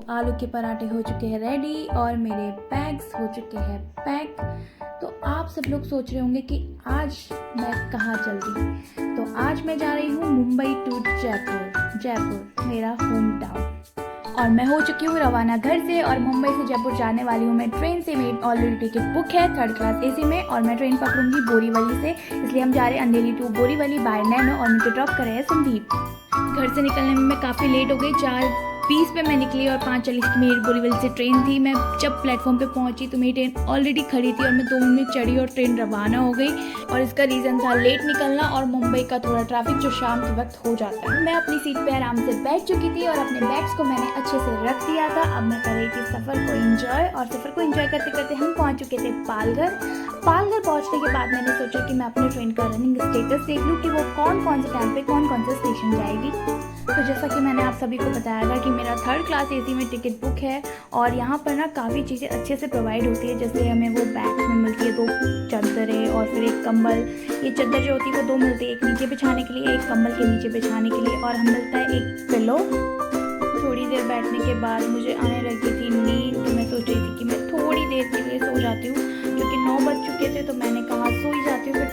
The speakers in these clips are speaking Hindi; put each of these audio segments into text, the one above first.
आलू के पराठे हो चुके हैं रेडी और मेरे बैग्स हो चुके हैं पैक। तो आप सब लोग सोच रहे होंगे कि आज मैं कहाँ चल रही। तो आज मैं जा रही हूँ मुंबई टू जयपुर मेरा होम टाउन। और मैं हो चुकी हूँ रवाना घर से और मुंबई से जयपुर जाने वाली हूँ मैं ट्रेन से। मेरी ऑलरेडी टिकट बुक है 3rd क्लास AC में और मैं ट्रेन पकड़ूंगी बोरीवली से, इसलिए हम जा रहे हैं अंधेरी टू बोरीवली बाय नैनो और मुझे ड्रॉप कर रहे हैं संदीप। घर से निकलने में मैं काफ़ी लेट हो गई, 4:20 पे मैं निकली और 5:40 की मेरी बोरीवली से ट्रेन थी। मैं जब प्लेटफॉर्म पे पहुंची तो मेरी ट्रेन ऑलरेडी खड़ी थी और मैं 2 मिनट में चढ़ी और ट्रेन रवाना हो गई। और इसका रीज़न था लेट निकलना और मुंबई का थोड़ा ट्रैफिक जो शाम के वक्त हो जाता है। मैं अपनी सीट पे आराम से बैठ चुकी थी और अपने बैग्स को मैंने अच्छे से रख दिया था। अब मैं कर रही थी सफ़र को एंजॉय और सफ़र को एंजॉय करते करते हम पहुँच चुके थे पालघर पहुँचने के बाद मैंने सोचा कि मैं अपने ट्रेन का रनिंग स्टेटस देख लूँ कि वो कौन से टाइम पे कौन से स्टेशन जाएगी। तो जैसा कि मैंने आप सभी को बताया था कि मेरा 3rd क्लास AC में टिकट बुक है और यहाँ पर ना काफ़ी चीज़ें अच्छे से प्रोवाइड होती है। जैसे हमें वो बैग्स में मिलती है 2 चादरें और फिर एक कंबल। ये चादर जो होती है वो 2 मिलती है, एक नीचे बिछाने के लिए, एक कंबल के नीचे बिछाने के लिए, और हम मिलता है एक पिलो। थोड़ी देर बैठने के बाद मुझे आने लगी थी नींद, तो मैं सोच रही थी कि मैं थोड़ी देर के लिए सो जाती हूँ क्योंकि 9 बज चुके थे। तो मैंने कहा सो ही जाती हूँ।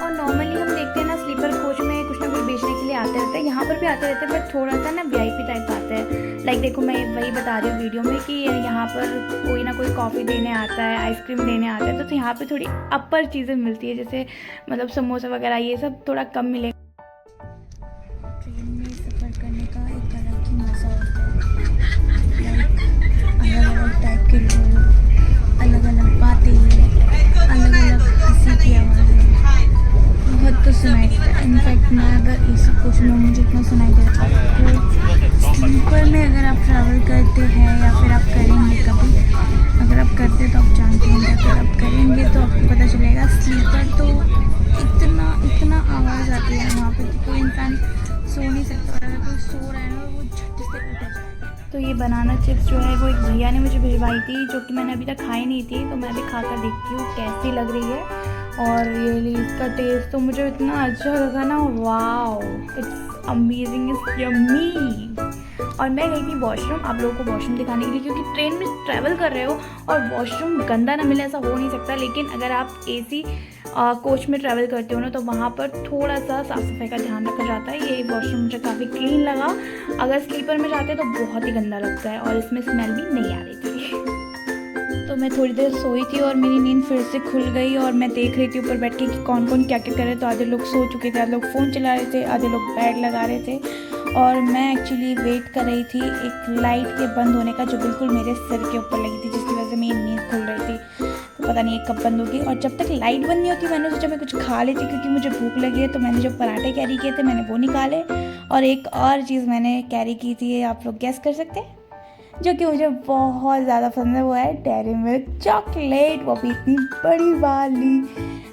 और नॉर्मली हम देखते हैं ना स्लीपर कोच में कुछ ना कुछ बेचने के लिए आते रहते हैं, यहाँ पर भी आते रहते हैं पर थोड़ा सा ना VIP टाइप आते हैं। लाइक देखो मैं वही बता रही हूँ वीडियो में कि यहाँ पर कोई ना कोई कॉफ़ी देने आता है, आइसक्रीम देने आता है, तो यहाँ पे थोड़ी अपर चीज़ें मिलती है, जैसे मतलब समोसा वगैरह ये सब थोड़ा कम मिलेगा। ट्रेन में सफ़र करने का एक अलग ही मज़ा होता है। अलग अलग टाइप के लोग, अलग अलग बातें, अलग अलग हंसी की आवाज़ें, बहुत कुछ सुनाई देता है। इनफैक्ट मैं अगर AC कोच में मुझे इतना सुनाई देता है। तो स्लीपर में अगर आप ट्रैवल करते हैं या फिर आप करेंगे कभी, अगर आप करते हैं तो आप जानते हैं, अगर आप करेंगे तो आपको पता चलेगा स्लीपर तो इतना आवाज़ आती है वहाँ पर कि कोई इंसान सो नहीं सकता। और अगर कोई सो रहा है ना वो झट से उठ जाता है। तो ये बनाना चिप्स जो है वो एक भैया ने मुझे भिजवाई थी, जो कि मैंने अभी तक खाई नहीं थी, तो मैं भी खा कर देखती हूँ कैसी लग रही है। और रियली इसका टेस्ट तो मुझे इतना अच्छा लगा ना, wow it's amazing, it's yummy. और मैं गई थी वॉशरूम, आप लोगों को वॉशरूम दिखाने के लिए, क्योंकि ट्रेन में ट्रैवल कर रहे हो और वॉशरूम गंदा ना मिले ऐसा हो नहीं सकता। लेकिन अगर आप AC कोच में ट्रैवल करते हो ना तो वहाँ पर थोड़ा सा साफ़ सफाई का ध्यान रखा जाता है। ये वॉशरूम मुझे काफ़ी क्लीन लगा। अगर स्लीपर में जाते तो बहुत ही गंदा लगता है और इसमें स्मेल भी नहीं आ रही थी। तो मैं थोड़ी देर सोई थी और मेरी नींद फिर से खुल गई और मैं देख रही थी ऊपर बैठ के कि कौन कौन क्या क्या कर रहे थे। तो आधे लोग सो चुके थे, आधे लोग फ़ोन चला रहे थे, आधे लोग बैग लगा रहे थे। और मैं एक्चुअली वेट कर रही थी एक लाइट के बंद होने का जो बिल्कुल मेरे सिर के ऊपर लगी थी, जिसकी वजह से मेरी नींद खुल रही थी। तो पता नहीं कब बंद होगी। और जब तक लाइट बंद नहीं होती मैंने सोचा मैं कुछ खा लेती, क्योंकि मुझे भूख लगी है। तो मैंने जो पराठे कैरी किए थे मैंने वो निकाले और एक और चीज़ मैंने कैरी की थी, आप लोग गेस कर सकते हैं, जो कि मुझे बहुत ज़्यादा पसंद है, वो है डेयरी मिल्क चॉकलेट, वो भी इतनी बड़ी वाली।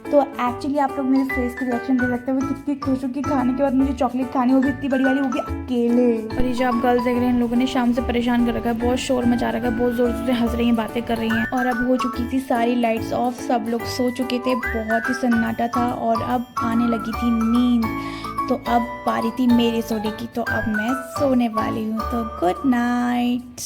तो एक्चुअली आप लोग मेरे फेस के रिएक्शन दे सकते हैं मैं कितनी खुश हूँ कि खाने के बाद मुझे चॉकलेट खानी होगी इतनी बड़ी वाली, वो भी अकेले। और ये जो आप गर्ल्स देख रहे हैं इन लोगों ने शाम से परेशान कर रखा है, बहुत शोर मचा रखा है, बहुत ज़ोर से हंस रही हैं, बातें कर रही हैं। और अब हो चुकी थी सारी लाइट्स ऑफ, सब लोग सो चुके थे, बहुत ही सन्नाटा था और अब आने लगी थी नींद। तो अब बारी थी मेरे सोने की, तो अब मैं सोने वाली हूँ। तो गुड नाइट।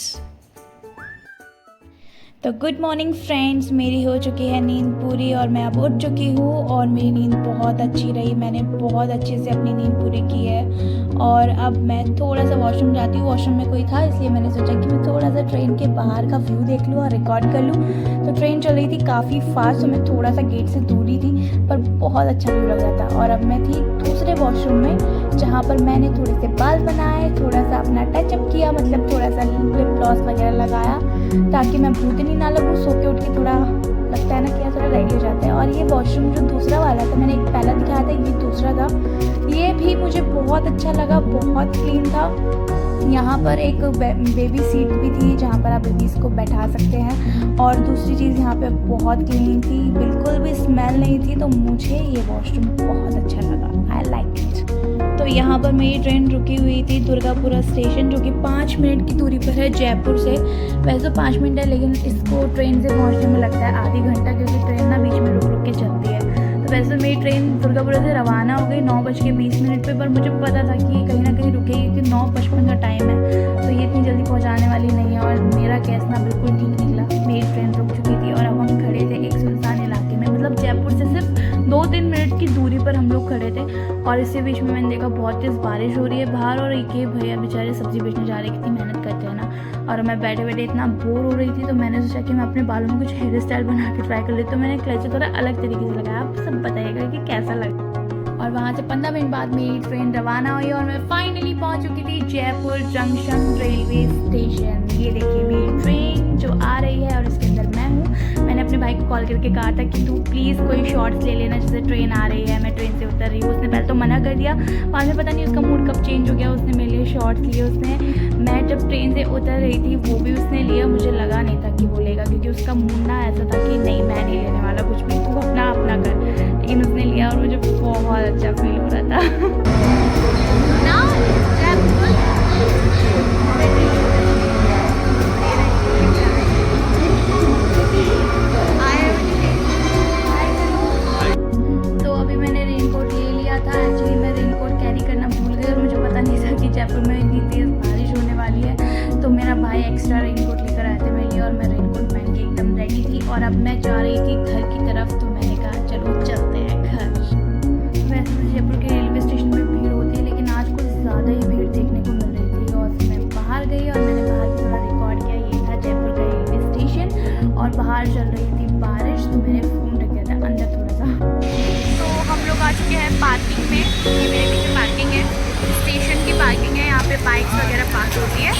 तो गुड मॉर्निंग फ्रेंड्स, मेरी हो चुकी है नींद पूरी और मैं अब उठ चुकी हूँ और मेरी नींद बहुत अच्छी रही। मैंने बहुत अच्छे से अपनी नींद पूरी की है और अब मैं थोड़ा सा वॉशरूम जाती हूँ। वॉशरूम में कोई था इसलिए मैंने सोचा कि मैं थोड़ा सा ट्रेन के बाहर का व्यू देख लूँ और रिकॉर्ड कर लूँ। तो ट्रेन चल रही थी काफ़ी फास्ट, तो मैं थोड़ा सा गेट से दूरी थी पर बहुत अच्छा व्यू लग रहा था। और अब मैं थी दूसरे वॉशरूम में जहाँ पर मैंने थोड़े से बाल बनाए, थोड़ा सा अपना टचअप किया, मतलब थोड़ा सा लिप ग्लॉस वगैरह लगाया ताकि मैं भूतनी ना लगूँ। सो के उठ के थोड़ा लगता है ना कि थोड़ा रेडी हो जाते हैं। और ये वॉशरूम जो दूसरा वाला था, मैंने एक पहला दिखाया था, ये दूसरा था, ये भी मुझे बहुत अच्छा लगा, बहुत क्लीन था। यहाँ पर एक बेबी सीट भी थी जहाँ पर आप बेबीज़ को बैठा सकते हैं। और दूसरी चीज़ यहाँ पे बहुत क्लीन थी, बिल्कुल भी स्मेल नहीं थी। तो मुझे ये वॉशरूम बहुत अच्छा लगा, आई लाइक इट। तो यहाँ पर मेरी ट्रेन रुकी हुई थी दुर्गापुरा स्टेशन, जो कि 5 मिनट की दूरी पर है जयपुर से। वैसे तो 5 मिनट है लेकिन इसको ट्रेन से पहुँचने में लगता है आधी घंटा, क्योंकि ट्रेन ना बीच में रुक रुक के चलती है। तो वैसे मेरी ट्रेन दुर्गापुरा से रवाना हो गई 9:20 पे, पर मुझे पता था कि कहीं ना कहीं रुकेगी क्योंकि 9:55 का टाइम है, तो ये इतनी जल्दी पहुँचा और इसी बीच में मैंने देखा बहुत तेज़ बारिश हो रही है बाहर, और एक भैया बेचारे सब्जी बेचने जा रहे, कितनी मेहनत करते हैं ना। और मैं बैठे बैठे इतना बोर हो रही थी, तो मैंने सोचा कि मैं अपने बालों में कुछ हेयर स्टाइल बना के ट्राई कर लेती, तो मैंने क्लच थोड़ा अलग तरीके से लगाया। आप सब बताइएगा कि कैसा लगा। और वहाँ से 15 मिनट बाद मेरी ट्रेन रवाना हुई और मैं फाइनली पहुँच चुकी थी जयपुर जंक्शन रेलवे स्टेशन। ये देखिए मेरी ट्रेन जो आ रही है और इसके अंदर मैं हूँ। मैंने अपने भाई को कॉल करके कहा था कि तू प्लीज़ कोई शॉर्ट्स ले लेना, जैसे ट्रेन आ रही है, मैं ट्रेन से उतर रही हूँ। उसने पहले तो मना कर दिया, बाद में पता नहीं उसका मूड कब चेंज हो गया, उसने मेरे लिए शॉर्ट्स लिए। उसने, मैं जब ट्रेन से उतर रही थी वो भी उसने लिया, मुझे लगा नहीं था कि वो लेगा, क्योंकि उसका मूड ना ऐसा था कि नहीं मैं नहीं लेने वाला कुछ भी, तू अपना अपना कर। लेकिन उसने लिया और मुझे बहुत अच्छा फील हो रहा था। तो अभी मैंने रेनकोट ले लिया था। एक्चुअली मैं रेनकोट कैरी करना भूल गई और मुझे पता नहीं था कि जयपुर में इतनी तेज़ बारिश होने वाली है। तो मेरा भाई एक्स्ट्रा रेनकोट लेकर आए थे मेरे लिए, और मैं रेनकोट पहन के एकदम रेडी थी। और अब मैं जा रही थी घर की तरफ, तो मैंने कहा चलो चलते हैं घर। वैसे तो जयपुर के रेलवे स्टेशन में भीड़ होती है, लेकिन आज कुछ ज़्यादा ही भीड़ देखने को मिल रही थी। और फिर मैं बाहर गई और मैंने बाहर की थोड़ा रिकॉर्ड किया। ये था जयपुर का रेलवे स्टेशन और बाहर चल रही थी बारिश, तो मैंने फ़ोन रख दिया था अंदर थोड़ा सा। तो हम लोग आ चुके हैं पार्किंग में। ये मेरे पीछे पार्किंग है, स्टेशन की पार्किंग है। यहाँ पे बाइक्स वगैरह पार्क होती है।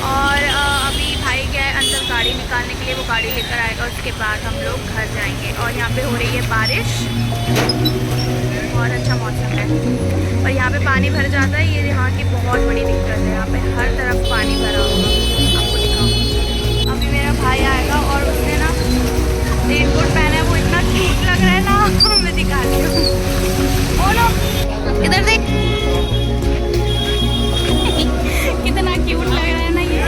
और अभी भाई गया है अंदर गाड़ी निकालने के लिए, वो गाड़ी लेकर आएगा, उसके बाद हम लोग घर जाएंगे। और यहाँ पे हो रही है बारिश, बहुत अच्छा मौसम है। और यहाँ पे पानी भर जाता है, ये यहाँ की बहुत बड़ी दिक्कत है। यहाँ पे हर तरफ पानी भरा होगा, आपको दिखाऊंगी। अभी मेरा भाई आएगा और उसने ना रेनकोट पहना है, वो इतना क्यूट लग रहा है ना, मैं दिखा रही हूँ। बोलो इधर देख, कितना क्यूट लग रहा है ना ये।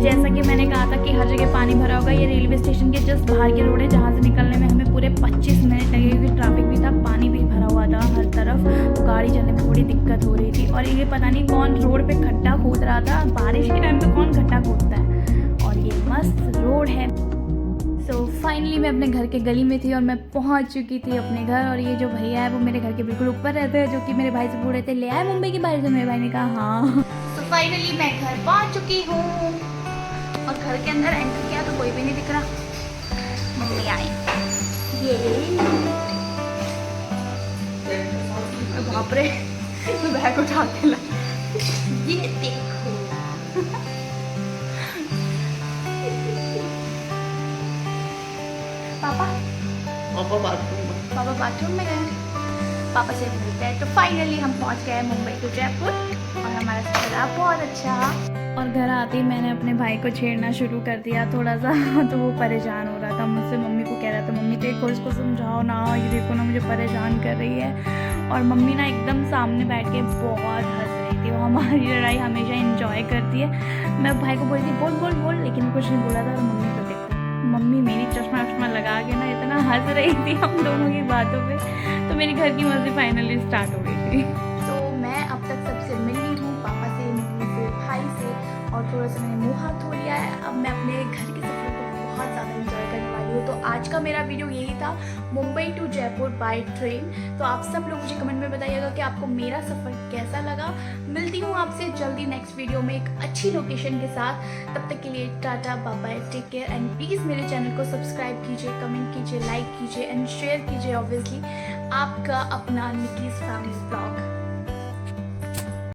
जैसा कि मैंने कहा था कि हर जगह पानी भरा होगा। ये रेलवे स्टेशन के जस्ट बाहर के रोड है, जहाँ से निकलने में हमें पूरे 25 मिनट लगे, क्योंकि ट्रैफिक भी था, पानी भी भरा हुआ था हर तरफ, तो गाड़ी चलने में थोड़ी दिक्कत हो रही थी। और ये पता नहीं कौन रोड पे खड्डा खोद रहा था, बारिश के टाइम पे कौन खड्डा खोदता है। और ये मस्त रोड है। सो फाइनली मैं अपने घर के गली में थी और मैं पहुंच चुकी थी अपने घर। और ये जो भैया है वो मेरे घर के बिल्कुल ऊपर रहते हैं, जो कि मेरे भाई से पूछ रहे थे ले आए मुंबई की बारिश, मेरे भाई ने कहा हाँ। तो फाइनली मैं घर पहुंच चुकी हूँ और घर के अंदर एंटर किया तो कोई भी नहीं दिख रहा। मम्मी आई, ये बाप रे, मैं बैग उठा के ला, ये देखो। पापा बाथरूम में गए, पापा से मिलते हैं। तो फाइनली हम पहुंच गए मुंबई टू जयपुर और हमारा सफर रहा बहुत अच्छा। और घर आते ही मैंने अपने भाई को छेड़ना शुरू कर दिया थोड़ा सा, तो वो परेशान हो रहा था मुझसे। मम्मी को कह रहा था मम्मी देखो इसको समझाओ ना, ये देखो ना मुझे परेशान कर रही है। और मम्मी ना एकदम सामने बैठ के बहुत हंस रही थी। वो हमारी लड़ाई हमेशा इंजॉय करती है। मैं भाई को बोलती बोल बोल बोल, लेकिन कुछ नहीं बोला था। और मम्मी को देखो, मम्मी मेरी चश्मा वश्मा लगा के ना इतना हंस रही थी हम दोनों की बातों पे। तो मेरी घर की मस्ती फाइनली स्टार्ट हो गई थी। तो मैं अब तक सबसे मिली हूँ, पापा से, मम्मी से, भाई से, और थोड़ा सा मैंने मुँह हाथ धो लिया है। अब मैं अपने घर के सफर को बहुत ज़्यादा इंजॉय करने वाली हूँ। तो आज का मेरा वीडियो यही था, Mumbai to Jaipur by train. तो आप सब लोग मुझे कमेंट में बताइएगा कि आपको मेरा सफ़र कैसा लगा। मिलती हूँ आपसे जल्दी नेक्स्ट वीडियो में एक अच्छी लोकेशन के साथ। तब तक के लिए tata bye bye, take care and please मेरे चैनल को सब्सक्राइब कीजिए, कमेंट कीजिए, लाइक कीजिए एंड शेयर कीजिए। ऑब्वियसली आपका अपना निकीज़ फैमिली ब्लॉग।